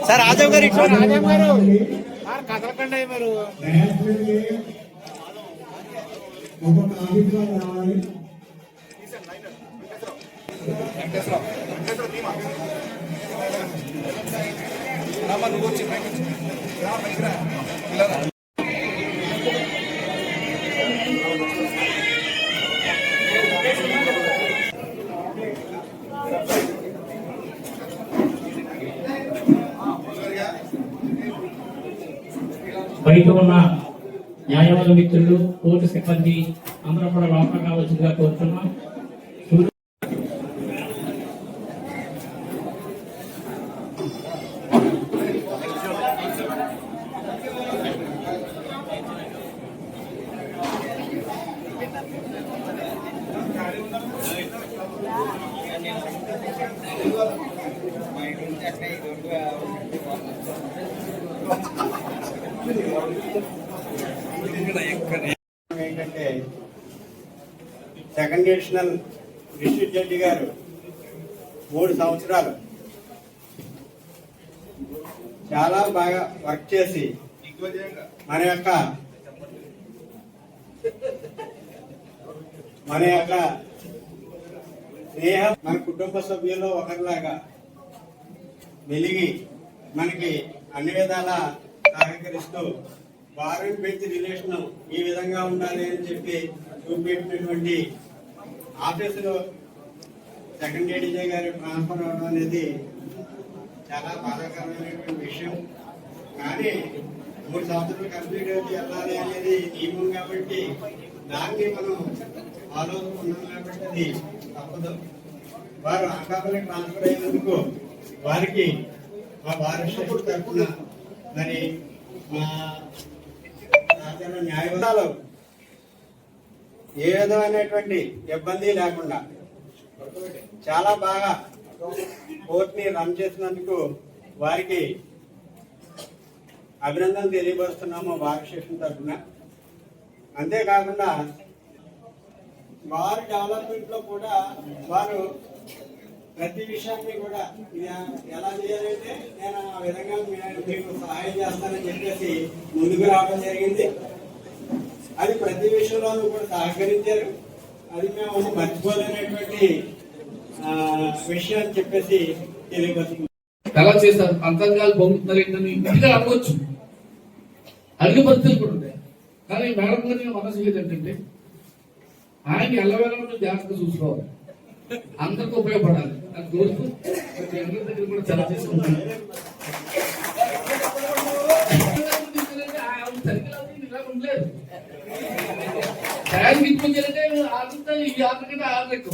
Sir రాజావ్ గారు రాజావ్ గారు కదలకండి మీరు బయట ఉన్న న్యాయవాద మిత్రులు కోర్టు సిబ్బంది అందరూ కూడా లోపల కావాల్సిందిగా కోరుతున్నాం. ఏంటంటే సెకండ్ ఎడిషనల్ డిస్ట్రిక్ట్ జడ్జి గారు 3 సంవత్సరాలు చాలా బాగా వర్క్ చేసి మన యొక్క స్నేహం మన కుటుంబ సభ్యుల్లో ఒకరిలాగా వెలిగి మనకి అన్ని విధాలా సహకరిస్తూ ఫారెన్ బెంచ్ రిలేషన్ ఈ విధంగా ఉండాలి అని చెప్పి చూపెట్టినటువంటి ఆఫీసులో సెకండ్ ఏడీజీ గారి ట్రాన్స్ఫర్ అవడం అనేది చాలా బాధాకరమైనటువంటి విషయం. కానీ 3 సంవత్సరాలు కంప్లీట్ అయితే వెళ్ళాలి అనేది నియమం కాబట్టి దాన్ని మనం ఫాలో అవుతున్నాం కాబట్టి అది తప్పదు. వారు అనకాపల్లి ట్రాన్స్ఫర్ అయినందుకు వారికి మా బారిస్టర్ తరఫున మరి మా న్యాయవాదాలు ఏ విధమైనటువంటి ఇబ్బంది లేకుండా చాలా బాగా కోర్టుని రన్ చేసినందుకు వారికి అభినందనలు తెలియపరుస్తున్నాము బార్ స్టేషన్ తరఫున. అంతేకాకుండా బార్ డెవలప్మెంట్ లో కూడా వారు ప్రతి విషయాన్ని కూడా ఎలా చేయాలంటే నేను ఆ విధంగా మీకు సహాయం చేస్తానని చెప్పేసి ముందుకు రావడం జరిగింది. అది ప్రతి విషయంలోనూ కూడా సహకరించారు. అది మేము మర్చిపోలేనటువంటి విషయం అని చెప్పేసి తెలియపరుచుకుంటాం. ఎలా చేశారు అంతర్గాలు పొందుతున్నారు ఏంటని ఇంటిగా అడగవచ్చు, అడిగే పరిస్థితులు కూడా ఉంటాయి. కానీ మేడం గారి మనసు ఏంటంటే ఆయన ఎల్లవేళ జాగ్రత్తగా చూసుకోవాలి, అందరికి ఉపయోగపడాలి అని కోరుతూ అందరి దగ్గర కూడా చాలా చేసుకుంటాను. ఇలా ఉండలేదు టైం ఇచ్చుకుంటే ఆడుతుంటే ఈ ఆట కంటే ఆడలేకు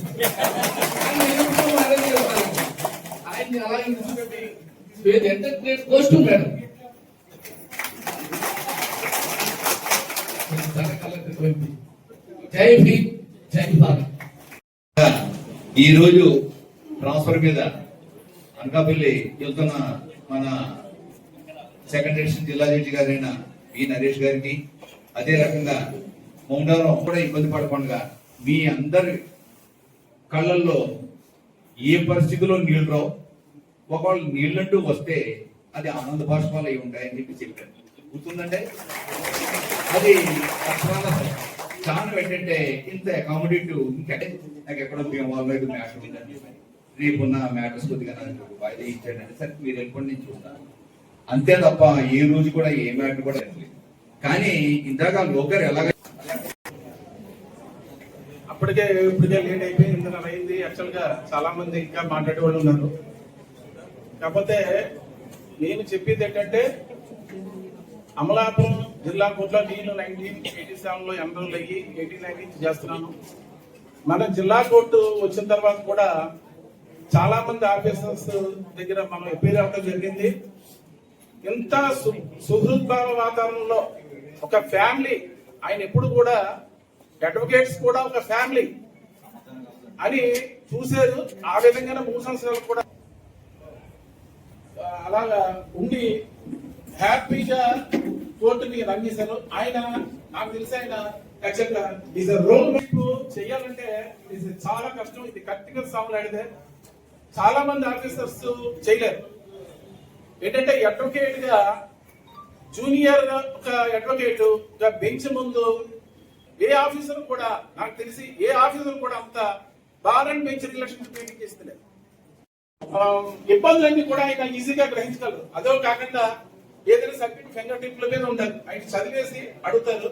ఆయన్ని అలా ఇంటి ఎంటర్టైన్ పోస్ట్ మేడం జై భీమ్ జై భారత్. ఈ రోజు ట్రాన్స్ఫర్ మీద అనకాపల్లి వెళ్తున్న మన సెకండ్ ఎడిషన్ జిల్లా జడ్జి గారైన పి నరేష్ గారికి, అదే రకంగా మౌండవరం కూడా ఇబ్బంది పడకుండా మీ అందరి కళ్ళల్లో ఏ పరిస్థితిలో నీళ్లు రావు, ఒకవేళ నీళ్ళంటూ వస్తే అది ఆనంద బాష్పాలు అయి ఉంటాయని చెప్పి చెప్పారు. గుర్తుందంటే అది కారణం ఏంటంటే ఇంత అకామిడేటివ్ ఇంకంటే నాకు ఎక్కడో వాళ్ళ మ్యాటర్ ఉందని రేపు ఉన్న మ్యాటర్స్ కొద్దిగా నాకు వాయిదా ఇచ్చాడంటే సరే మీరు వెళ్ళిపోండి నేను చూస్తాను అంతే తప్ప ఏ రోజు కూడా ఏ మ్యాటర్ కూడా లేదు. కానీ ఇందాక లోకర్ ఎలాగ ఇప్పటికే లేట్ అయిపోయి 8:30 అయింది. యాక్చువల్ గా చాలా మంది ఇంకా మాట్లాడే వాళ్ళు ఉన్నారు. కాకపోతే నేను చెప్పేది ఏంటంటే అమలాపురం జిల్లా కోర్టులో నేను 1987లో ఎన్రోల్ అయ్యి 89 నుంచి చేస్తున్నాను. మన జిల్లా కోర్టు వచ్చిన తర్వాత కూడా చాలా మంది ఆఫీసర్స్ దగ్గర మనం అపీల్ అవ్వడం జరిగింది. ఇంత సుహృద్భావ వాతావరణంలో ఒక ఫ్యామిలీ, ఆయన ఎప్పుడు కూడా అడ్వకేట్స్ కూడా ఒక ఫ్యామిలీ అని చూశారు. ఆ విధంగానే 3 సంవత్సరాలు కూడా అలాగా ఉండి హ్యాపీగా కోర్టుని రన్ చేశారు. ఆయన నాకు తెలిసి ఆయన యాక్చువల్గా ఈజ్ రోల్ మీకు చేయాలంటే ఇది చాలా కష్టం. ఇది కరెక్ట్గా సాగులాడితే చాలా మంది ఆఫీసర్స్ చేయలేరు. ఏంటంటే అడ్వకేట్ గా జూనియర్ ఒక అడ్వకేట్ గా బెంచ్ ముందు ఏ ఆఫీసర్ కూడా, నాకు తెలిసి ఏ ఆఫీసర్ కూడా అంత bar and bench relationship maintain చేస్తలేదు. ఇబ్బందులన్నీ కూడా ఆయన ఈజీగా గ్రహించగలరు. అదో కాకుండా ఏదైనా సబ్జెక్ట్ ఫింగర్ టిప్ల మీద ఉండదు, ఆయన చదివేసి అడుగుతారు,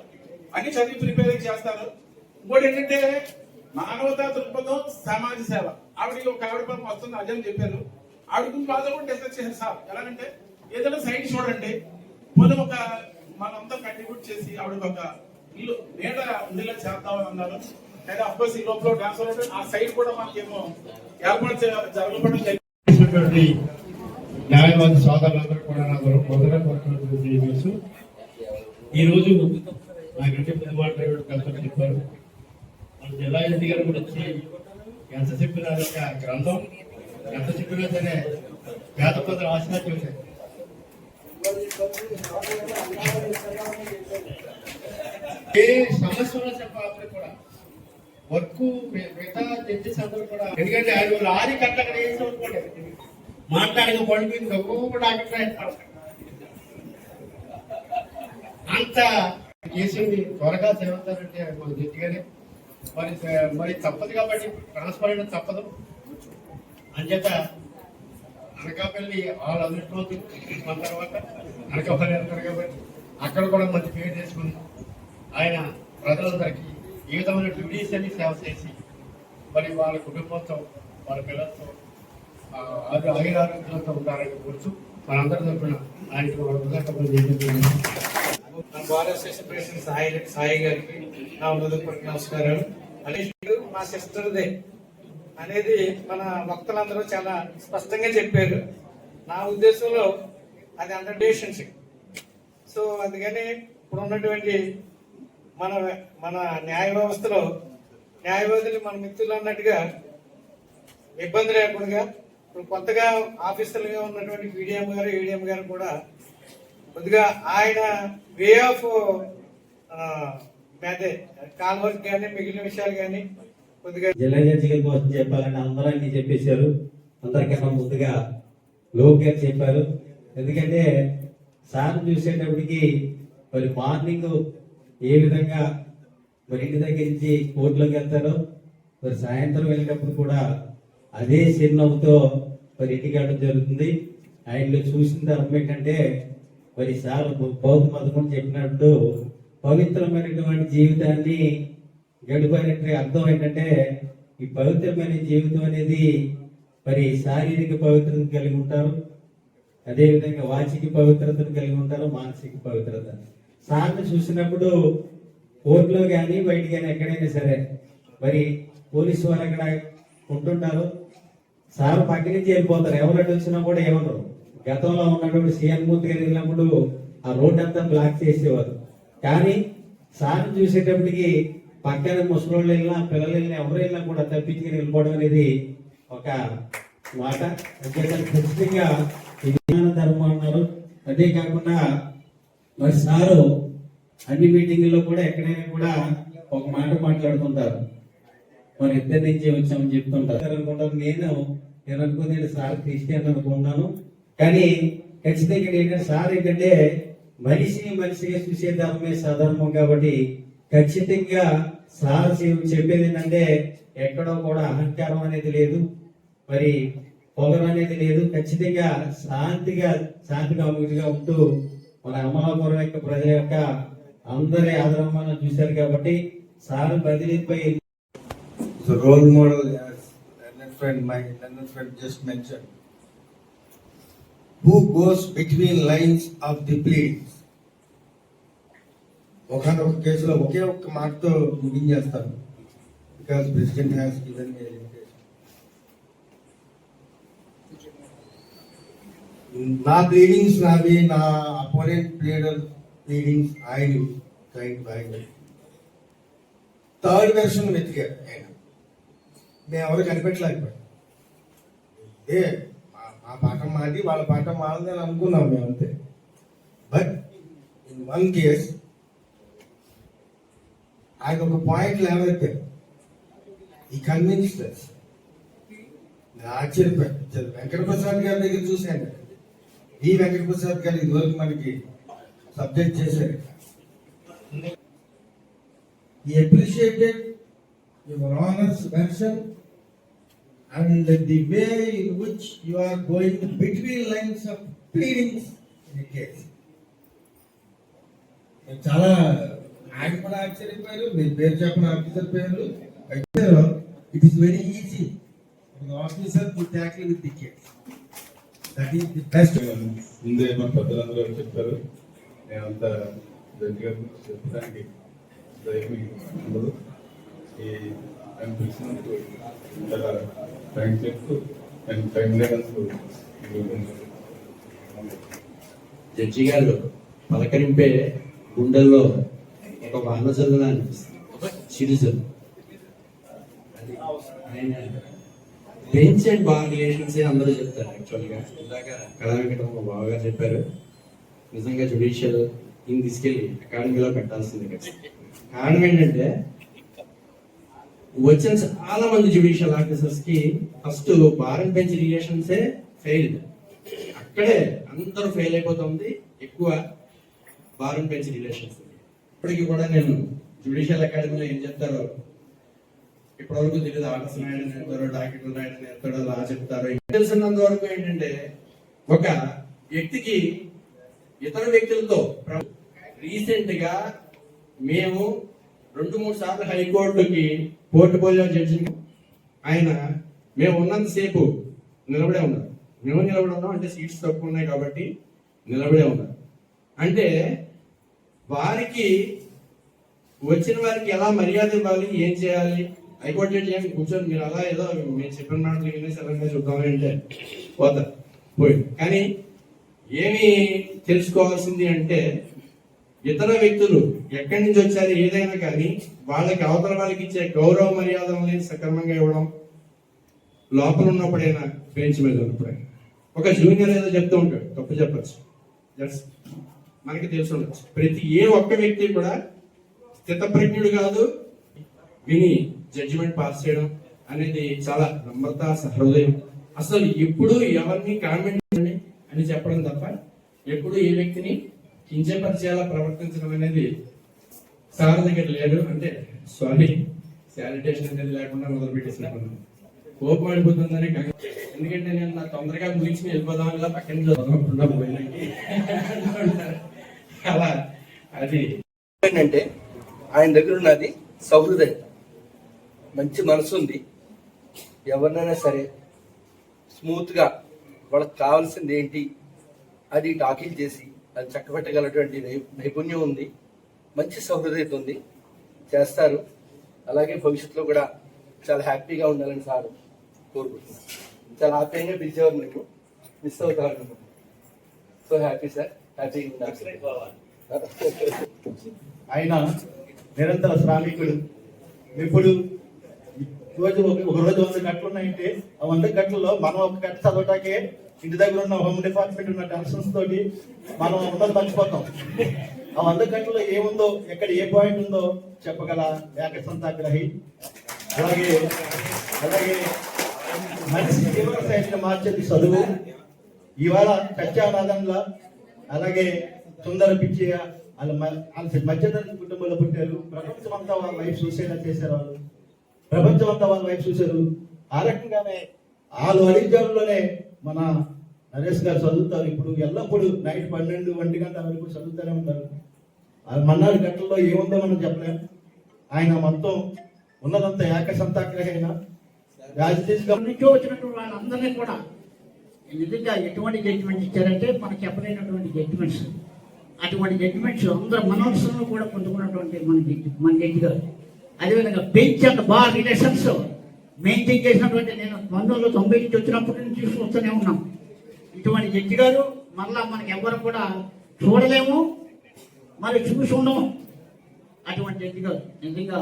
అన్ని చదివి ప్రిపేరింగ్ చేస్తారు. ఇంకోటి ఏంటంటే మానవతా దృక్పథం, సమాజ సేవ. ఆవిడ ఒక ఆవిడ పాపం వస్తుంది, అదే చెప్పారు. ఆవిడ గురించి బాధ కూడా డిస్కస్ చేశారు సార్. ఎలాగంటే ఏదైనా సైడ్ చూడండి, మనం ఒక మనంతా కంట్రిబ్యూట్ చేసి ఆవిడకి ఒక ఇల్లు నీడ ఉండేలా చేద్దామని అన్నారు. అయితే అఫ్కోర్స్ ఈ లోపల ట్రాన్స్ఫర్ ఆ సైడ్ కూడా మనకేమో ఏర్పాటు జరగడం చేసినటువంటి న్యాయవాది సోదరులందరూ కూడా నాకు మొదలైనటువంటి ఈ రోజు నాకంటే పెద్ద మాట్లాడే కల్పన చెప్పారు. మన జిల్లా ఎస్పీ గారు కూడా వచ్చి ఎంత చెప్పినా ఒక గ్రంథం, ఎంత చెప్పినా సరే పేద పదలు ఆశగా చూశారు. ఏ సమస్య ఉన్నా చెప్పాలి కూడా వర్క్ మిగతా జడ్జెస్ అందరూ కూడా, ఎందుకంటే ఆయన లారీ కట్టగా వేసుకోండి మాట్లాడిన పడిపోయింది కూడా అంత కేసుని త్వరగా చేస్తారంటే మన జడ్జి గారే. మరి తప్పదు కాబట్టి ట్రాన్స్పరెంట్ తప్పదు. అంచేత అనకాపల్లి వాళ్ళ అదృష్టం మన తర్వాత అనకాపల్లి వెళ్తారు కాబట్టి అక్కడ కూడా మంచి పేరు చేసుకుని ఆయన ప్రజలందరికీ ఏ విధమైన డ్యూటీస్ అని సేవ చేసి మరి వాళ్ళ కుటుంబంతో వాళ్ళ పిల్లలతో ఆయురారోగ్యాలతో ఉంటారని కోరుతూ మనందరి తరఫున ఆయనకు నా బార్ అసోసియేషన్ ప్రెసిడెంట్ సాయి గారికి నా హృదయపూర్వక నమస్కారాలు. అనేది మా సిస్టర్దే అనేది మన వక్తలందరూ చాలా స్పష్టంగా చెప్పారు. నా ఉద్దేశంలో అది అండర్ రిలేషన్షిప్. సో అందుకని ఇప్పుడు ఉన్నటువంటి మన న్యాయ వ్యవస్థలో న్యాయవాదులు మన మిత్రులు అన్నట్టుగా ఇబ్బంది లేకుండా ఇప్పుడు కొత్తగా ఆఫీసర్లుగా ఉన్నటువంటి పీడిఎం గారు, ఏడిఎం గారు కూడా కొద్దిగా ఆయన వే ఆఫ్ అదే కాల్వర్క్ కానీ మిగిలిన విషయాలు కానీ కొద్దిగా జిల్లా జడ్జి గారి కోసం చెప్పాలని అందరూ అన్ని చెప్పేశారు. అందరికన్నా ముందుగా లోక్ గారు చెప్పారు. ఎందుకంటే సార్ చూసేటప్పటికి మరి మార్నింగ్ ఏ విధంగా మరి ఇంటి దగ్గర నుంచి కోర్టులోకి వెళ్తారో, మరి సాయంత్రం వెళ్ళినప్పుడు కూడా అదే చిరునవ్వుతో మరి ఇంటికి వెళ్ళడం జరుగుతుంది. ఆయనలో చూసిన ధర్మం ఏంటంటే మరి సార్ బౌద్ధ మతం చెప్పినట్టు పవిత్రమైనటువంటి జీవితాన్ని గడిపోయినట్టు అర్థం ఏంటంటే ఈ పవిత్రమైన జీవితం అనేది మరి శారీరక పవిత్రతను కలిగి ఉంటారు, అదేవిధంగా వాచిక పవిత్రతను కలిగి ఉంటారు, మానసిక పవిత్రత. సార్ని చూసినప్పుడు కోర్టులో కానీ బయట కానీ ఎక్కడైనా సరే మరి పోలీసు వారు అక్కడ ఉంటుంటారు, సార్ పక్క నుంచి వెళ్ళిపోతారు. ఎవరైనా వచ్చినా కూడా ఏమన్నారు. గతంలో ఉన్నటువంటి సీఎం మూర్తి గారు వెళ్ళినప్పుడు ఆ రోడ్ అంతా బ్లాక్ చేసేవారు. కానీ సార్ని చూసేటప్పటికి పక్కన ముసలోళ్ళు వెళ్ళినా పిల్లలు వెళ్ళినా ఎవరు వెళ్ళినా కూడా తప్పించుకుని వెళ్ళిపోవడం అనేది ఒక మాట. ఖచ్చితంగా ధర్మం అన్నారు. అదే కాకుండా మరి సారు అన్ని మీటింగుల్లో కూడా ఎక్కడైనా కూడా ఒక మాట మాట్లాడుతుంటారు. మరి ఇద్దరి నుంచి వచ్చామని చెప్తుంటారు అనుకుంటారు. నేను అనుకునేది సార్ క్రిస్టియన్ అనుకున్నాను. కానీ ఖచ్చితంగా ఏంటంటే సార్ ఏంటంటే మనిషిగా చూసే ధర్మమే సధర్మం కాబట్టి ఖచ్చితంగా సార్ చెప్పేది ఏంటంటే ఎక్కడో కూడా అహంకారం అనేది లేదు, మరి పొగరు అనేది లేదు. ఖచ్చితంగా శాంతిగా అభివృద్ధిగా ఉంటూ మన అమలాపురం యొక్క ప్రజల యొక్క అందరి ఆదరణ చూశారు కాబట్టి sir బదిలీపై role model, as my learned friend just mentioned, who goes between lines of the pleadings. ఒకనొక కేసులో ఒకే ఒక్క మాటతో ముగించేస్తాను, because president has given me limitation. నా ప్లీడింగ్స్ నావి, నా అపోనెంట్ ప్లేడర్ ప్లీడింగ్స్ ఆయన థర్డ్ వెర్షన్ వెతికారు ఆయన. మేము ఎవరు కనిపెట్టలేకపోయాం. ఏ మా పాఠం మాది, వాళ్ళ పాఠం మాది అని అనుకున్నాం మేము అంతే. బట్ ఇన్ వన్ కేస్ ఆయన ఒక పాయింట్ లేవనెత్తారు. ఈ కన్విన్స్డ్ ఆశ్చర్యపోయారు. వెంకటప్రసాద్ గారి దగ్గర చూశాను. ఈ వెంకటప్రసాద్ గారు ఇదివరకు మనకి సబ్జెక్ట్ చేశారు. He appreciated your honor's version and the way in which you are going between lines of pleadings in a case. చాలా ఆయన కూడా ఆశ్చర్యపోయారు. మీరు పేరు చెప్పిన ఆఫీసర్ పేరు అయితే it is very easy officer to tackle with the case. That is the best. ముందే మన పెద్దలందరూ చెప్పారు. నేనంతా గట్టిగా చెప్పడానికి ఉండదు. ఈ ఆయన పిలిచినందుకు చాలా థ్యాంక్స్ చెప్తూ నేను టైం లేనందుకు జడ్జి గారు పలకరింపే గుండెల్లో ఒక వానజల్లా అనిపిస్తుంది, ఒక సిటిజన్. ఆయన బెంచ్ అండ్ బార్ రిలేషన్స్ అందరూ చెప్తారు. యాక్చువల్గా ఇందాక కళా వెంకటమ్మ బాగా చెప్పారు. నిజంగా జుడిషియల్ ఇన్ తీసుకెళ్ళి అకాడమీలో పెట్టాల్సిందే కదా. కారణం ఏంటంటే వచ్చిన చాలా మంది జ్యుడిషియల్ ఆఫీసర్స్ కి ఫస్ట్ బార్ అండ్ బెంచ్ రిలేషన్సే ఫెయిల్డ్. అక్కడే అందరూ ఫెయిల్ అయిపోతుంది. ఎక్కువ బార్ అండ్ బెంచ్ రిలేషన్స్. ఇప్పటికీ కూడా నేను జ్యుడిషియల్ అకాడమీలో ఏం చెప్తారో ఇప్పటివరకు తెలియదు. ఆర్డర్స్ రాయడం నేర్పుతారో, డాక్యుమెంట్లు రాయడం నేర్పుతారో, లా చెప్తారో. తెలిసినంత వరకు ఏంటంటే ఒక వ్యక్తికి ఇతర వ్యక్తులతో రీసెంట్ గా మేము 2-3 సార్లు హైకోర్టుకి పోర్ట్ఫోలియో జడ్జి ఆయన మేము ఉన్నంతసేపు నిలబడే ఉన్నారు. మేము నిలబడి ఉన్నాం అంటే సీట్స్ తక్కువ ఉన్నాయి కాబట్టి నిలబడే ఉన్నారు. అంటే వారికి వచ్చిన వారికి ఎలా మర్యాద ఇవ్వాలి, ఏం చేయాలి, హైకోర్టు జడ్జి ఏమి కూర్చొని మీరు అలా ఏదో మేము చెప్పిన మాటలు వినేసి ఎలా చూద్దామని అంటే పోతారు పోయి. కానీ ఏమి తెలుసుకోవాల్సింది అంటే ఇతర వ్యక్తులు ఎక్కడి నుంచి వచ్చారు ఏదైనా కానీ వాళ్ళకి అవతల వాళ్ళకి ఇచ్చే గౌరవ మర్యాదల్ని సక్రమంగా ఇవ్వడం. లోపల ఉన్నప్పుడైనా బెంచ్ మీద ఉన్నప్పుడైనా ఒక జూనియర్ ఏదో చెప్తూ ఉంటాడు, తప్పు చెప్పచ్చు, మనకి తెలిసి ఉండొచ్చు. ప్రతి ఒక్క వ్యక్తి కూడా స్థితప్రజ్ఞుడు కాదు. విని జడ్జిమెంట్ పాస్ చేయడం అనేది చాలా నమ్రత, సహృదయం. అసలు ఎప్పుడు ఎవరిని కామెంట్ అని చెప్పడం తప్ప ఎప్పుడు ఏ వ్యక్తిని కించపరిచేలా ప్రవర్తించడం అనేది సార్ దగ్గర లేదు. అంటే సారీ శానిటేషన్ అనేది లేకుండా మొదలు పెట్టేసినప్పుడు కోపం ఆడిపోతుందని. ఎందుకంటే నేను నా తొందరగా ముగించి వెళ్ళిపోదాం ఇలా పక్కన పోయినాకి అలా అది ఏంటంటే ఆయన దగ్గర ఉన్నది సౌహృదయం, మంచి మనసు ఉంది. ఎవరినైనా సరే స్మూత్గా వాళ్ళకి కావాల్సింది ఏంటి అది టాకిల్ చేసి అది చక్కబెట్టగలటువంటి నైపుణ్యం ఉంది. మంచి సౌహృదయత ఉంది, చేస్తారు. అలాగే భవిష్యత్తులో కూడా చాలా హ్యాపీగా ఉండాలని సార్ కోరుకుంటున్నాను. చాలా ఆప్యాయంగా పిలిచేవారు, మీకు మిస్ అవుతారు. సో హ్యాపీ సార్, హ్యాపీగా ఉండాలి. ఆయన నిరంతర శ్రామికుడు. ఎప్పుడు రోజు ఒక రోజు 100 గంటలు ఉన్నాయంటే ఆ 100 గంటల్లో మనం ఒక గంట చదవటాకే ఇంటి దగ్గర ఉన్న హోమ్ డిపార్ట్మెంట్ ఉన్న టెన్షన్స్ తోటి మనం ఉన్నది మర్చిపోతాం. ఆ 100 గంటల్లో ఏముందో, ఎక్కడ ఏ పాయింట్ ఉందో చెప్పగల ఏకసంతాగ్రహి. అలాగే అలాగే మనిషి జీవన శైలిని మార్చేది చదువు. ఇవాళ సత్యానాథంలా అలాగే సుందర పిచ్చయ్య వాళ్ళ మధ్యతరగతి కుటుంబంలో పుట్టారు. ప్రపంచం అంతా వాళ్ళ వైఫ్ చూసేలా చేశారు. వాళ్ళు ప్రపంచం అంతా వాళ్ళ వైఫ్ చూశారు. ఆ రకంగానే వాళ్ళు అడిగారులోనే మన నరేష్ గారు చదువుతారు. ఇప్పుడు ఎల్లప్పుడూ నైట్ 12-1 గంటల వరకు చదువుతూనే ఉంటారు. మన్నాడు గంటల్లో ఏముందో మనం చెప్పలేము. ఆయన మొత్తం ఉన్నదంతా ఏకసంతాగ్రహి. అయినా నుంచో వచ్చినటువంటి వాళ్ళందరినీ కూడా నిజంగా ఎటువంటి జడ్జిమెంట్ ఇచ్చారంటే మనకు చెప్పలేనటువంటి జడ్జిమెంట్స్. అటువంటి జడ్జిమెంట్స్ అందరూ మనోత్సవంలో కూడా పొందుకున్నటువంటి మన జడ్జి గారు. అదేవిధంగా bench and bar relations maintain చేసినటువంటి నేను 1990 నుంచి వచ్చినప్పటి నుంచి చూస్తూనే ఉన్నాం. ఇటువంటి జడ్జి గారు మళ్ళా మనకి ఎవరు కూడా చూడలేము, మరి చూసి ఉండము. అటువంటి జడ్జి గారు నిజంగా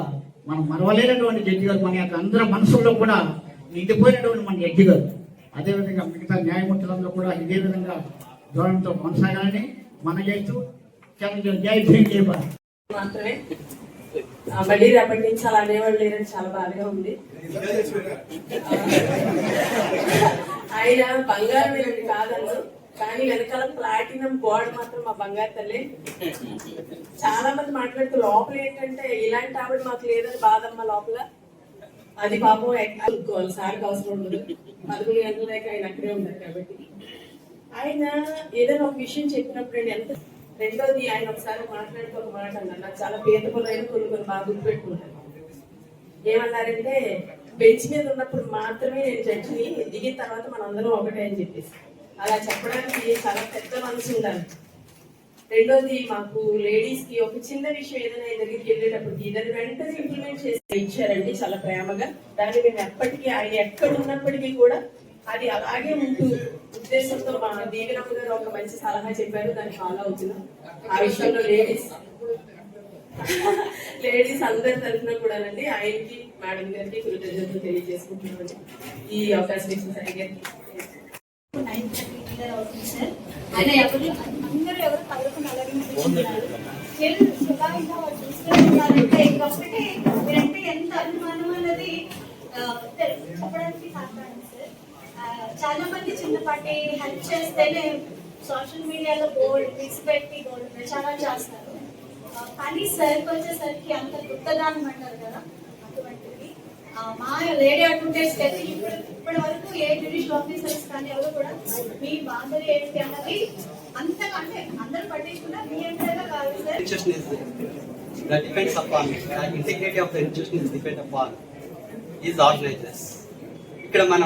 మనం మరవలేనటువంటి జడ్జి గారు. మన యొక్క అందరి మనసుల్లో కూడా నిండిపోయినటువంటి మన జడ్జి గారు. అదేవిధంగా మిగతా న్యాయమూర్తులందరూ కూడా ఇదే విధంగా ధోరణితో కొనసాగాలని మనం చేస్తూ జై భీమ్ జై భారత్. మాత్రమే మళ్ళీ రేపటి నుంచి అలా అనేవాళ్ళు లేరని చాలా బాధగా ఉంది. ఆయన బంగారం ఇలాంటి కాదన్నారు, కానీ వెనకాల ప్లాటినం గోడ మాత్రం మా బంగారు తల్లి. చాలా మంది మాట్లాడుతూ లోపల ఏంటంటే ఇలాంటి ఆవిడ మాకు లేదని బాధమ్మ లోపల. అది పాపం ఎక్కాలి సార్కి అవసరం ఉండదు, 11 గంటల దాకా ఆయన అక్కడే ఉంటారు కాబట్టి. ఆయన ఏదైనా ఒక విషయం చెప్పినప్పుడు ఎంత. రెండోది ఆయన ఒకసారి మాట్లాడుతూ ఒక మాట అన్నారు, నాకు చాలా పేదపలైన కొన్ని బాగా గుర్తుపెట్టుకుంటాను. ఏమన్నారంటే బెంచ్ మీద ఉన్నప్పుడు మాత్రమే నేను జడ్జిని, దిగిన తర్వాత మనందరం ఒకటే అని చెప్పేసి. అలా చెప్పడానికి చాలా పెద్ద మనసు ఉండాలి. రెండోది మాకు లేడీస్ కి ఒక చిన్న విషయం ఏదైనా ఆయన దగ్గరికి వెళ్ళేటప్పటికి దాన్ని వెంటనే ఇంప్లిమెంట్ చేసి ఇచ్చారండి చాలా ప్రేమగా. దాన్ని మేము ఎప్పటికీ ఆయన ఎక్కడ ఉన్నప్పటికీ కూడా అది అలాగే ఉంటూ ఉద్దేశంతో మా దీవెనమ్మ గారు ఒక మంచి సలహా చెప్పారు, దాన్ని ఫాలో అవుతున్నాం. ఆ విషయంలో లేడీస్ అందరి తరఫున కూడానండి ఆయనకి మేడం గారికి కృతజ్ఞతలు తెలియజేసుకుంటున్నామండి. ఈ అవకాశం ఇచ్చిన సాయి గారికి. ఆయన ఎవరు అందరూ ఎవరు కలుగుకుని అలాగే నేను స్వభావంగా వాళ్ళు చూస్తున్నారంటే ఇంకొకటి మీరంటే ఎంత అభిమానం అన్నది చెప్పడానికి కారణం సార్. చాలా మంది చిన్నపాటి హెల్ప్ చేస్తేనే సోషల్ మీడియాలో బోర్డు తీసిపెట్టి బోర్డు ప్రచారం చేస్తారు, కానీ సార్కి వచ్చేసరికి అంత గుప్తదానం అంటారు కదా, అటువంటిది మా లేడీ అడ్వకేట్స్ అయితే ఇప్పటి వరకు ఏ జ్యుడిషియల్ ఆఫీసర్స్ కానీ ఎవరు కూడా మీ బాంధవ్యం ఏంటి అన్నది అంతకంటే అందరూ పట్టించుకున్నా మీ అంతగా కాదు sir. That depends upon the integrity of the institution is depend upon these organizers. ఇక్కడ మన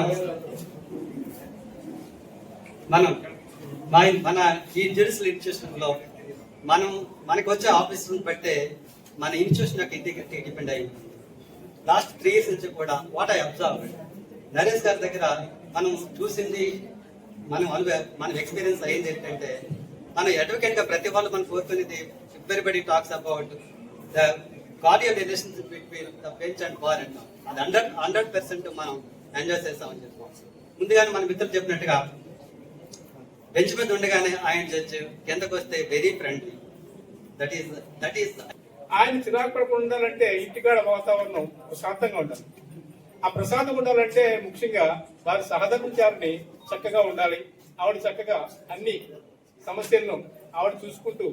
ఈ జ్యుడిషియల్ ఇన్స్టిట్యూషన్ లో మనకు వచ్చే ఆఫీసర్ని బట్టే మన ఇన్స్టిట్యూషన్ యొక్క ఇంటిగ్రిటీ డిపెండ్ అయ్యి లాస్ట్ 3 years నుంచి కూడా వాట్ ఐ అబ్జర్వ్ నరేష్ గారి దగ్గర మనం చూసింది మన ఎక్స్పీరియన్స్ అయింది ఏంటంటే మన అడ్వకేట్ గా ప్రతి వాళ్ళు మనం కోరుకునేది everybody talks about the cordial relationship between the bench and bar అంటాం. అది 100% మనం ఎంజాయ్ చేస్తామని చెప్పుకోవాలి. ముందుగానే మన మిత్రులు చెప్పినట్టుగా బెంచ్ మీద ఉండగానే ఆయన జడ్జి కిందకు వస్తే వెరీ ఫ్రెండ్లీ. దట్ ఈస్ ఆయన చిరాకు పడకుండా ఉండాలంటే ఇంటికాడ వాతావరణం ప్రశాంతంగా ఉండాలి. ఆ ప్రశాంతంగా ఉండాలంటే ముఖ్యంగా వారి సహధర్మచారిని చక్కగా ఉండాలి. ఆవిడ చక్కగా అన్ని సమస్యలను ఆవిడ చూసుకుంటూ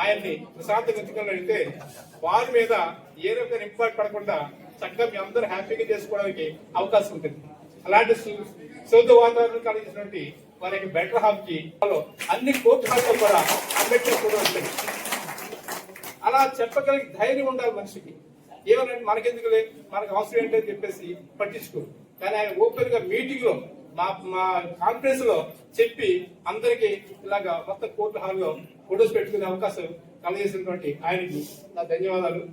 ఆయన్ని ప్రశాంతంగా ఉంచుకోగలిగితే వారి మీద ఏ రకమైన ఇంపాక్ట్ పడకుండా చక్కగా మీ అందరూ హ్యాపీగా చేసుకోవడానికి అవకాశం ఉంటుంది. అలాంటి శుద్ధ వాతావరణం కలిగించినటువంటి వారికి బెటర్ హాఫ్ కి అన్ని కోర్టు హాల్లో కూడా అంబేద్కర్ కూడా ఉంటుంది. అలా చెప్పగలిగే ధైర్యం ఉండాలి మనిషికి. ఏమనంటే మనకెందుకు లేదు, మనకు అవసరం ఏంటని చెప్పేసి పట్టించుకోరు. కానీ ఆయన ఓపెన్ గా మీటింగ్ లో మా కాన్ఫరెన్స్ లో చెప్పి అందరికి ఇలాగా మొత్తం కోర్టు హాల్లో ఫోటోస్ పెట్టుకునే అవకాశం కలిగేసినటువంటి ఆయనకి నా ధన్యవాదాలు.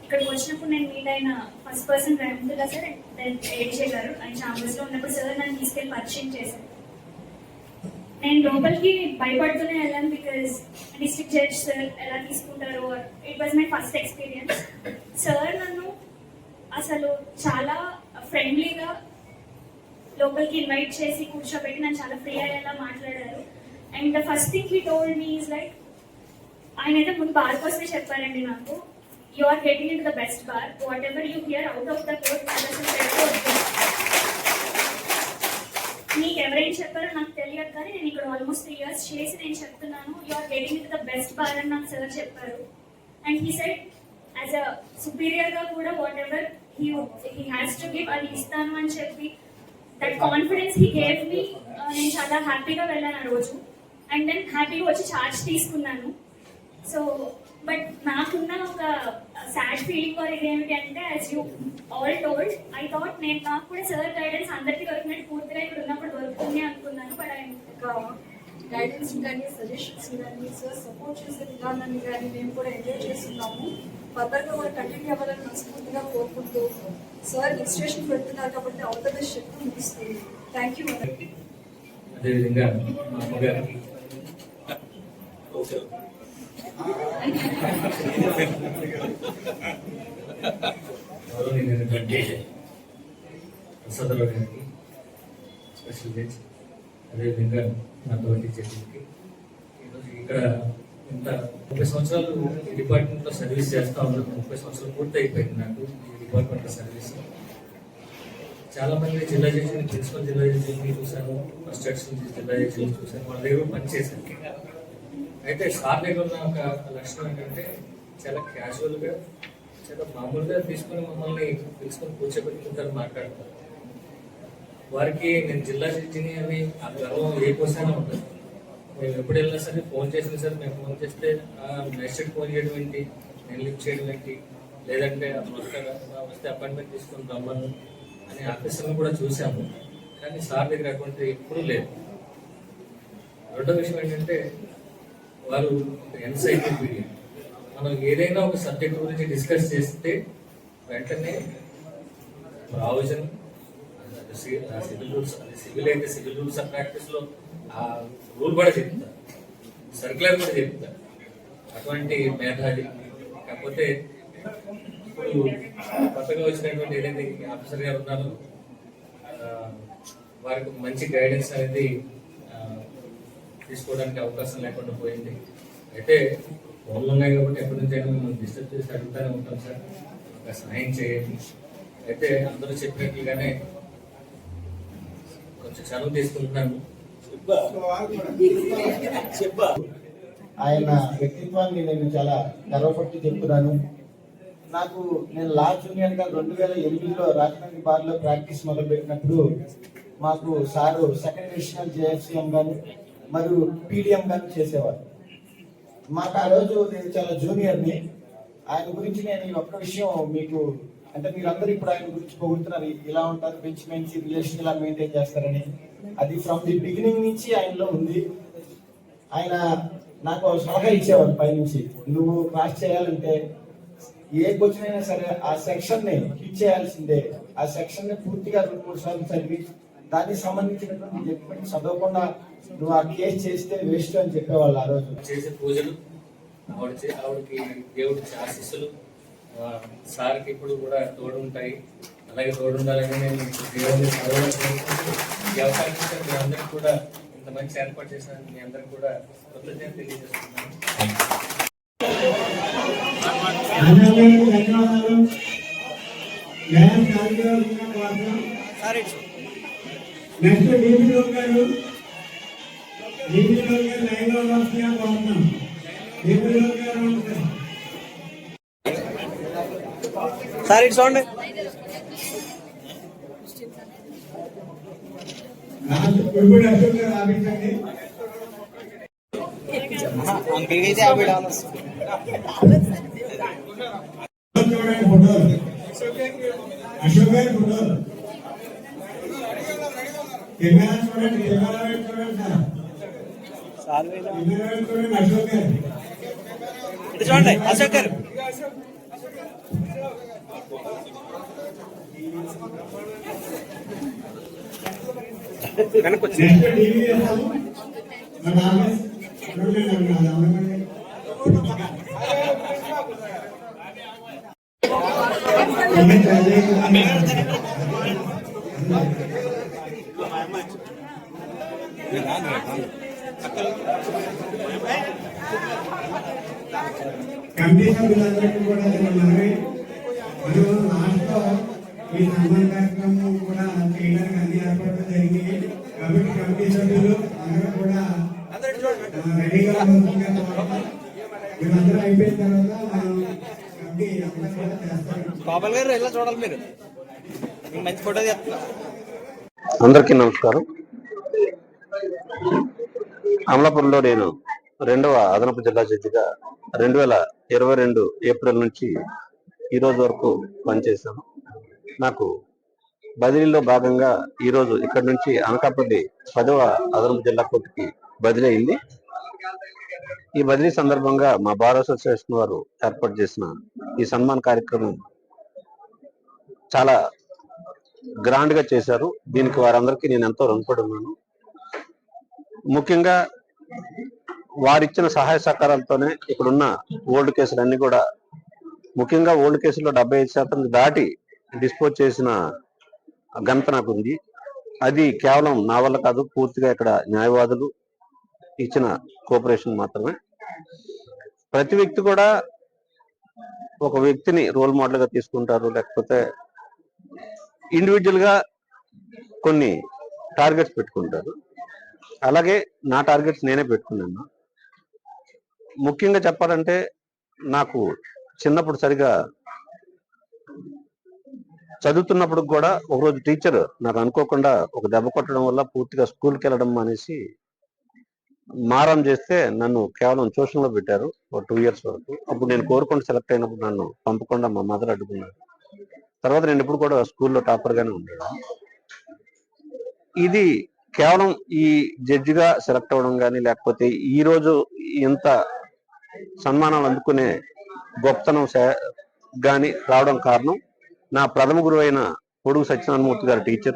ఇక్కడికి వచ్చినప్పుడు నేను మీట్ అయిన ఫస్ట్ పర్సన్ రేవంత్ సార్, ఏడిషే గారు. ఆయన ఛాంబర్స్ లో ఉన్నప్పుడు సార్ నన్ను తీసుకెళ్లి పరిచయం చేశారు. నేను లోపలికి భయపడుతూనే వెళ్ళాను, బికాజ్ డిస్ట్రిక్ట్ జడ్జ్ సార్ ఎలా తీసుకుంటారో. It was my first experience. Sir నన్ను అసలు చాలా ఫ్రెండ్లీగా లోపలికి ఇన్వైట్ చేసి కూర్చోబెట్టి నన్ను చాలా ఫ్రీ అయ్యేలా మాట్లాడారు. And the first thing he told me is like, ఆయన అయితే ముందు బార్ కోసమే చెప్పారండి నాకు, you are getting into the best bar, whatever you hear out of the court మీకు ఎవరైనా చెప్పారో నాకు తెలియదు, కానీ నేను ఇక్కడ ఆల్మోస్ట్ 3 years చేసి నేను చెప్తున్నాను, you are getting into the best bar అని నాకు సార్ చెప్పారు. And he said as a superior గా కూడా whatever he has to give అది ఇస్తాను అని చెప్పి that confidence he gave me. నేను చాలా హ్యాపీగా వెళ్ళాను ఆ రోజు. అండ్ దెన్ హ్యాపీగా వచ్చి ఛార్జ్ తీసుకున్నాను. సో బట్ నాకున్న ఒక సాడ్ ఫీలింగ్ వరకు ఏమిటి అంటే, as you all told, I thought నేను నాకు కూడా సార్ గైడెన్స్ అందరికీ దొరికినట్టు పూర్తిగా ఇక్కడ ఉన్నప్పుడు దొరుకుతుంది అనుకున్నాను. బట్ ఆయన గైడెన్స్ కానీ సజెషన్స్ కానీ సార్ సపోర్ట్ చేసే విధానాన్ని కానీ మేము కూడా ఎంజాయ్ చేస్తున్నాము. ఫర్దర్గా కూడా కంటిన్యూ అవ్వాలని మనస్ఫూర్తిగా కోరుకుంటూ, సార్ ఇన్స్టిట్యూషన్ పెడుతున్నారు కాబట్టి ఆల్ ద బెస్ట్ చెప్తూ ముగిస్తుంది. Thank you. అదేవిధంగా మా అమ్మగారికి గౌరవనీయులైనటువంటి ప్రసాదరావు గారికి, స్పెషల్ జడ్జ్, అదేవిధంగా నా తోటి జడ్జికి, ఈరోజు ఇక్కడ ఇంత 30 సంవత్సరాలు ఈ డిపార్ట్మెంట్లో సర్వీస్ చేస్తా ఉన్నాను. 30 సంవత్సరాలు పూర్తి అయిపోయింది నాకు ఈ డిపార్ట్మెంట్లో సర్వీస్. చాలా మంది జిల్లా జడ్జిని, ప్రిన్సిపల్ జిల్లా జడ్జిని చూశాను, ఫస్ట్ అడిషనల్ జిల్లా జడ్జిని చూశాను, వాళ్ళ దగ్గర పనిచేశాను. అయితే సార్ దగ్గర ఉన్న ఒక లక్షణం ఏంటంటే చాలా క్యాజువల్గా, చాలా మామూలుగా తీసుకుని మమ్మల్ని తీసుకొని కూర్చోబెట్టుకుంటారు, మాట్లాడతారు. వారికి నేను జిల్లా జడ్జిని అని ఆ గర్వం ఏ కోసైనా ఉంటుంది. మేము ఎప్పుడు వెళ్ళినా సరే ఫోన్ చేసినా సరే, మేము ఫోన్ చేస్తే మెసేజ్ ఫోన్ చేయడం ఏంటి, నేను లిఫ్ట్ చేయడం ఏంటి, లేదంటే వస్తే అపాయింట్మెంట్ తీసుకొని రమ్మను అని ఆఫీసర్ని కూడా చూసాము. కానీ సార్ దగ్గర అటువంటి ఎప్పుడూ లేదు. రెండో విషయం ఏంటంటే వారు ఎన్సైక్లోపీడియా. మనం ఏదైనా ఒక సబ్జెక్ట్ గురించి డిస్కస్ చేస్తే వెంటనే ప్రావిజన్, సివిల్ రూల్స్, అది సివిల్ అయితే సివిల్ రూల్స్ ఆఫ్ ప్రాక్టీస్లో ఆ రూల్ కూడా చెప్తారు, సర్క్యులర్ కూడా చెప్తారు. అటువంటి మేధావి. కాకపోతే ఇప్పుడు కొత్తగా వచ్చినటువంటి ఏదైతే ఆఫీసర్ గారు ఉన్నారో వారికి మంచి గైడెన్స్ అనేది తీసుకోవడానికి అవకాశం లేకుండా పోయింది. అయితే ఫోన్లు ఉన్నాయి కాబట్టి ఎప్పటి నుంచి అయినా మిమ్మల్ని డిస్టర్బ్ చేసి అడుగుతూనే ఉంటాం సార్, ఒక సహాయం చేయండి. అయితే అందరూ చెప్పినట్లుగానే కొంచెం చనువు తీసుకుంటున్నాను. ఆయన వ్యక్తిత్వాన్ని నేను చాలా గర్వపట్టి చెప్తున్నాను. నేను లా జూనియర్ గా 2008లో రాజమండ్రి బార్లో ప్రాక్టీస్ మొదలుపెట్టినప్పుడు మాకు సారు సెకండ్ అడిషనల్ జేఎఫ్సిఎం గాను మరియు పీడిఎం గాను చేసేవారు. మాకు ఆ రోజు నేను చాలా జూనియర్ని. ఆయన గురించి నేను ఈ ఒక్క విషయం మీకు, అంటే మీరందరూ ఇప్పుడు ఆయన గురించి పొగుడుతున్నారు, ఇలా ఉంటారు, మంచి రిలేషన్ ఇలా మెయింటైన్ చేస్తారని. అది ఫ్రమ్ ది బిగినింగ్ నుంచి ఆయనలో ఉంది. ఆయన నాకు సలహా ఇచ్చేవారు పైనుంచి, నువ్వు క్రాస్ చేయాలంటే ఏ క్వశ్చన్ అయినా సరే ఆ సెక్షన్ ని హిట్ చేయాల్సిందే, ఆ సెక్షన్ ని పూర్తిగా 2-3 సార్లు చదివి దానికి సంబంధించినటువంటి జడ్జిమెంట్ చదవకుండా నువ్వు ఆ కేసు చేస్తే వేస్ట్ అని చెప్పేవాళ్ళు. ఆ రోజు చేసే పూజలు ఆవిడకి దేవుడి ఆశీస్సులు సార్కి ఇప్పుడు కూడా తోడు ఉంటాయి. అలాగే తోడు ఉండాలని నేను దేవుడిని ఈ అవకాశం ఇచ్చిన మీ అందరికి కూడా, ఇంత మంచి ఏర్పాటు చేసిన మీ అందరికి కూడా కృతజ్ఞతలు తెలియజేస్తున్నాను. నెక్స్ట్ డీపీఓ గారు లైన్లో వస్తుందిగా కోరుతున్నాం. డీపీఓ గారు సార్ ఇటు చూడండి. ఇప్పుడు అశోక్ గారు ఆపించండి. అంకిల్ $50. చూడండి ఫోటో, అశోక్ గారి ఫోటో. కెమెరా చూడండి, కెమెరా చూడండి సార్, కెమెరా చూడండి. అశోక్ గారు ఇటు చూడండి. అశోక్ గారు నెక్స్ట్ టీవీ చేస్తాము. కమిటీ సభ్యులందరికీ కూడా మనవి, మనం లాస్ట్లో ఈ సన్మాన కార్యక్రమం కూడా చేయడానికి అన్ని ఏర్పాట్లు జరిగినాయి. కాబట్టి కమిటీ సభ్యులు అందరూ కూడా రెడీగా వీళ్ళందరూ అయిపోయిన తర్వాత మనం కమిటీ అందరూ కూడా చేస్తారు. గోపాల్ గారు ఇలా చూడాలి, మీరు మంచి ఫోటో చేస్తున్నారు. అందరికీ నమస్కారం. అమలాపురంలో నేను 2వ అదనపు జిల్లా జడ్జిగా 2022 ఏప్రిల్ నుంచి ఈ రోజు వరకు పనిచేశాను. నాకు బదిలీలో భాగంగా ఈరోజు ఇక్కడ నుంచి అనకాపల్లి 10వ అదనపు జిల్లా కోర్టుకి బదిలీ అయింది. ఈ బదిలీ సందర్భంగా మా బార్ అసోసియేషన్ వారు ఏర్పాటు చేసిన ఈ సన్మాన కార్యక్రమం చాలా గ్రాండ్ గా చేశారు. దీనికి వారందరికీ నేను ఎంతో రుణపడి ఉన్నాను. ముఖ్యంగా వారిచ్చిన సహాయ సహకారాలతోనే ఇక్కడున్న ఓల్డ్ కేసులన్నీ కూడా, ముఖ్యంగా ఓల్డ్ కేసులో 75% దాటి డిస్పోజ్ చేసిన ఘనత నాకు ఉంది. అది కేవలం నా వల్ల కాదు, పూర్తిగా ఇక్కడ న్యాయవాదులు ఇచ్చిన కోఆపరేషన్ మాత్రమే. ప్రతి వ్యక్తి కూడా ఒక వ్యక్తిని రోల్ మోడల్ గా తీసుకుంటారు, లేకపోతే ఇండివిజువల్ గా కొన్ని టార్గెట్స్ పెట్టుకుంటారు. అలాగే నా టార్గెట్స్ నేనే పెట్టుకున్నాను. ముఖ్యంగా చెప్పాలంటే నాకు చిన్నప్పుడు సరిగా చదువుతున్నప్పుడు కూడా ఒకరోజు టీచర్ నాకు అనుకోకుండా ఒక దెబ్బ కొట్టడం వల్ల పూర్తిగా స్కూల్కి వెళ్ళడం అనేసి మారం చేస్తే నన్ను కేవలం ట్యూషన్లో పెట్టారు ఒక 2 years వరకు. అప్పుడు నేను కోరుకుంటూ సెలెక్ట్ అయినప్పుడు నన్ను పంపకుండా మా మదర్ అడ్డుకున్నారు. తర్వాత నేను ఇప్పుడు కూడా స్కూల్లో టాపర్గానే ఉండేది. ఇది కేవలం ఈ జడ్జిగా సెలెక్ట్ అవ్వడం కానీ, లేకపోతే ఈ రోజు ఇంత సన్మానాలు అందుకునే గొప్పతనం కానీ రావడం కారణం నా ప్రథమ గురువు అయిన పొడుగు సత్యనారాయణమూర్తి గారి టీచర్,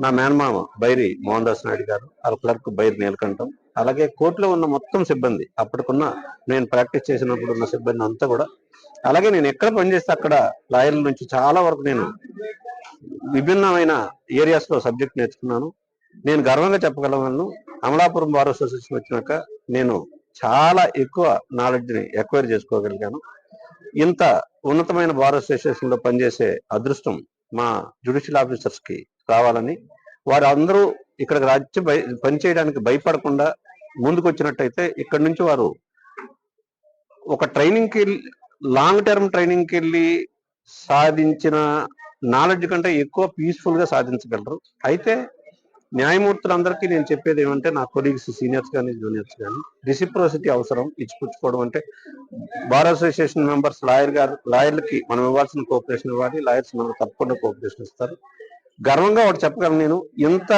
నా మేనమామ బైరి మోహన్ దాస్ నాయుడు గారు, వాళ్ళ క్లర్క్ బైరి నీలకంఠం, అలాగే కోర్టులో ఉన్న మొత్తం సిబ్బంది, అప్పటికున్న నేను ప్రాక్టీస్ చేసినప్పుడు ఉన్న సిబ్బంది అంతా కూడా, అలాగే నేను ఎక్కడ పనిచేస్తే అక్కడ లాయర్ల నుంచి చాలా వరకు నేను విభిన్నమైన ఏరియాస్ లో సబ్జెక్ట్ నేర్చుకున్నాను. నేను గర్వంగా చెప్పగలను, అమలాపురం బార్ అసోసియేషన్ వచ్చినాక నేను చాలా ఎక్కువ నాలెడ్జ్ ని ఎక్వైర్ చేసుకోగలిగాను. ఇంత ఉన్నతమైన బార్ అసోసియేషన్ లో పనిచేసే అదృష్టం మా జ్యుడిషియల్ ఆఫీసర్స్ కి రావాలని, వారు అందరూ ఇక్కడికి రాజ్యం పనిచేయడానికి భయపడకుండా ముందుకు వచ్చినట్టయితే ఇక్కడి నుంచి వారు ఒక ట్రైనింగ్కి, లాంగ్ టర్మ్ ట్రైనింగ్కి వెళ్ళి సాధించిన నాలెడ్జ్ కంటే ఎక్కువ పీస్ఫుల్ గా సాధించగలరు. అయితే న్యాయమూర్తులందరికీ నేను చెప్పేది ఏమంటే, నా కొలీగ్స్ సీనియర్స్ కానీ జూనియర్స్ కానీ, రెసిప్రోసిటీ అవసరం. ఇచ్చిపుచ్చుకోవడం అంటే బార్ అసోసియేషన్ మెంబర్స్ లాయర్లకి మనం ఇవ్వాల్సిన కోఆపరేషన్ ఇవ్వాలి, లాయర్స్ మనకు తప్పకుండా కోఆపరేషన్ ఇస్తారు. గర్వంగా ఒకటి చెప్పగలను, నేను ఇంత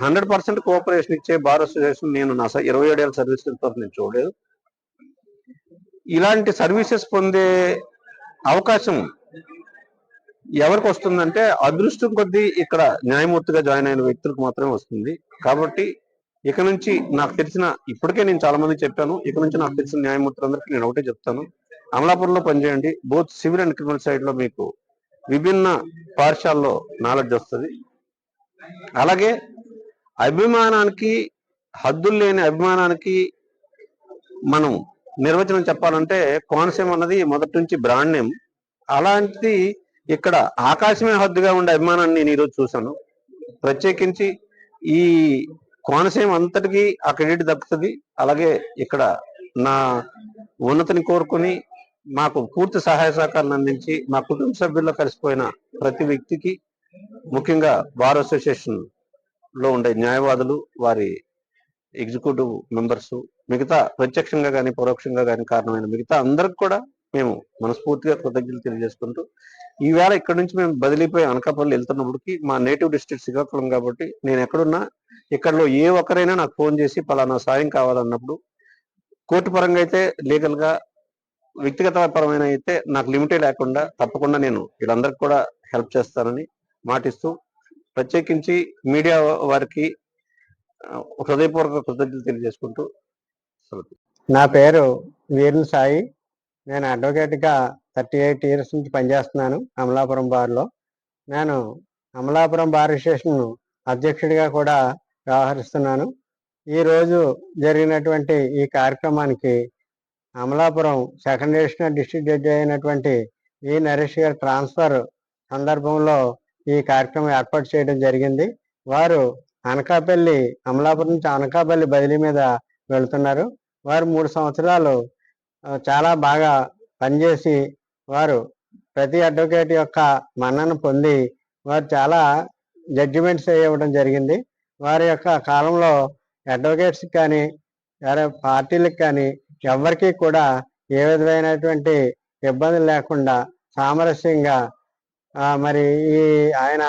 100% కోఆపరేషన్ ఇచ్చే బార్ అసోసియేషన్ నేను నా 27 ఏళ్ళ సర్వీస్ నేను చూడలేదు. ఇలాంటి సర్వీసెస్ పొందే అవకాశం ఎవరికి వస్తుందంటే అదృష్టం కొద్దీ ఇక్కడ న్యాయమూర్తిగా జాయిన్ అయిన వ్యక్తులకు మాత్రమే వస్తుంది. కాబట్టి ఇక నుంచి నాకు తెలిసిన, ఇప్పటికే నేను చాలా మంది చెప్పాను, ఇక నుంచి నాకు తెలిసిన న్యాయమూర్తులందరికీ నేను ఒకటే చెప్తాను, అమలాపురంలో పనిచేయండి. Both civil and criminal side లో మీకు విభిన్న పాఠశాలలో నాలెడ్జ్ వస్తుంది. అలాగే అభిమానానికి హద్దులు లేని అభిమానానికి మనం నిర్వచనం చెప్పాలంటే కోనసీమ అన్నది మొదటి నుంచి బ్రాండ్ నేమ్. అలాంటిది ఇక్కడ ఆకాశమే హద్దుగా ఉండే అభిమానాన్ని నేను ఈరోజు చూశాను. ప్రత్యేకించి ఈ కోనసీమ అంతటికి ఆ క్రెడిట్ దక్కుతుంది. అలాగే ఇక్కడ నా ఉన్నతిని కోరుకుని మాకు పూర్తి సహాయ సహకారాలు అందించి మా కుటుంబ సభ్యుల్లో కలిసిపోయిన ప్రతి వ్యక్తికి, ముఖ్యంగా బార్ అసోసియేషన్ లో ఉండే న్యాయవాదులు, వారి ఎగ్జిక్యూటివ్ మెంబర్స్, మిగతా ప్రత్యక్షంగా కానీ పరోక్షంగా కానీ కారణమైన మిగతా అందరికి కూడా మేము మనస్ఫూర్తిగా కృతజ్ఞతలు తెలియజేసుకుంటూ, ఈవేళ ఇక్కడ నుంచి మేము బదిలీపోయి అనకాపల్లి వెళ్తున్నప్పటికీ మా నేటివ్ డిస్ట్రిక్ట్ శ్రీకాకుళం కాబట్టి నేను ఎక్కడున్నా ఇక్కడలో ఏ ఒక్కరైనా నాకు ఫోన్ చేసి పలానా సాయం కావాలన్నప్పుడు, కోర్టు పరంగా అయితే లీగల్ గా, వ్యక్తిగత పరమైన అయితే నాకు లిమిటే లేకుండా తప్పకుండా నేను వీళ్ళందరికీ కూడా హెల్ప్ చేస్తానని మాటిస్తూ, ప్రత్యేకించి మీడియా వారికి హృదయపూర్వక కృతజ్ఞతలు తెలియజేసుకుంటూ నా పేరు వీరుని సాయి. నేను అడ్వకేట్గా 38 years నుంచి పనిచేస్తున్నాను అమలాపురం బార్లో. నేను అమలాపురం బార్ అసోసియేషన్ అధ్యక్షుడిగా కూడా వ్యవహరిస్తున్నాను. ఈరోజు జరిగినటువంటి ఈ కార్యక్రమానికి Amalapuram second additional district judge అయినటువంటి వి నరేష్ గారి ట్రాన్స్ఫర్ సందర్భంలో ఈ కార్యక్రమం ఏర్పాటు చేయడం జరిగింది. వారు అనకాపల్లి, అమలాపురం నుంచి అనకాపల్లి బదిలీ మీద వెళుతున్నారు. వారు 3 సంవత్సరాలు చాలా బాగా పనిచేసి వారు ప్రతి అడ్వకేట్ యొక్క మన్నన పొంది వారు చాలా జడ్జిమెంట్స్ ఇవ్వడం జరిగింది. వారి యొక్క కాలంలో అడ్వకేట్స్కి కానీ వేరే పార్టీలకు కానీ ఎవరికి కూడా ఏ విధమైనటువంటి ఇబ్బందులు లేకుండా సామరస్యంగా మరి ఈ ఆయన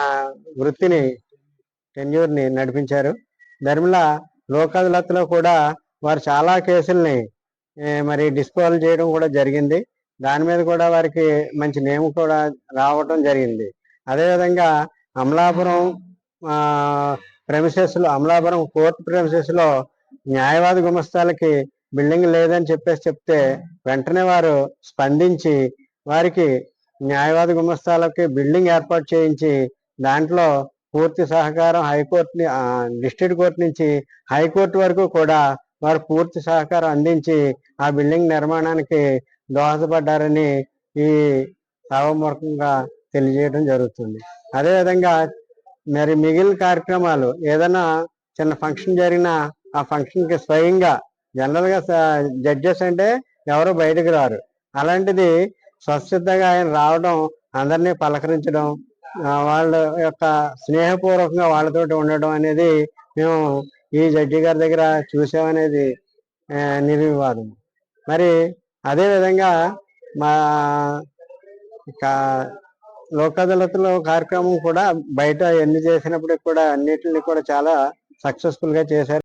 వృత్తిని, టెన్యూర్ని నడిపించారు. ధర్మిల లోక్ అదాలత్లో కూడా వారు చాలా కేసుల్ని మరి డిస్పోజల్ చేయడం కూడా జరిగింది. దాని మీద కూడా వారికి మంచి నేమ్ కూడా రావడం జరిగింది. అదేవిధంగా అమలాపురం అమలాపురం కోర్టు ప్రెమిసెస్లో న్యాయవాది గుమస్తాలకి బిల్డింగ్ లేదని చెప్తే వెంటనే వారు స్పందించి వారికి న్యాయవాది గుమస్తాలకి బిల్డింగ్ ఏర్పాటు చేయించి దాంట్లో పూర్తి సహకారం హైకోర్టు, డిస్ట్రిక్ట్ కోర్టు నుంచి హైకోర్టు వరకు కూడా వారు పూర్తి సహకారం అందించి ఆ బిల్డింగ్ నిర్మాణానికి దోహదపడ్డారని ఈ సభాముఖంగా తెలియజేయడం జరుగుతుంది. అదేవిధంగా మరి మిగిలిన కార్యక్రమాలు ఏదైనా చిన్న ఫంక్షన్ జరిగినా ఆ ఫంక్షన్కి స్వయంగా జనరల్గా జడ్జెస్ అంటే ఎవరు బయటకు రారు, అలాంటిది స్వచ్ఛతగా ఆయన రావడం, అందరినీ పలకరించడం, వాళ్ళ యొక్క స్నేహపూర్వకంగా వాళ్ళతోటి ఉండడం అనేది మేము ఈ జడ్జి గారి దగ్గర చూసామనేది నిర్వివాదం. మరి అదేవిధంగా మా లోక్ అదాలత్లో కార్యక్రమం కూడా బయట ఎన్ని చేసినప్పటికి కూడా అన్నిటిని కూడా చాలా సక్సెస్ఫుల్గా చేశారు.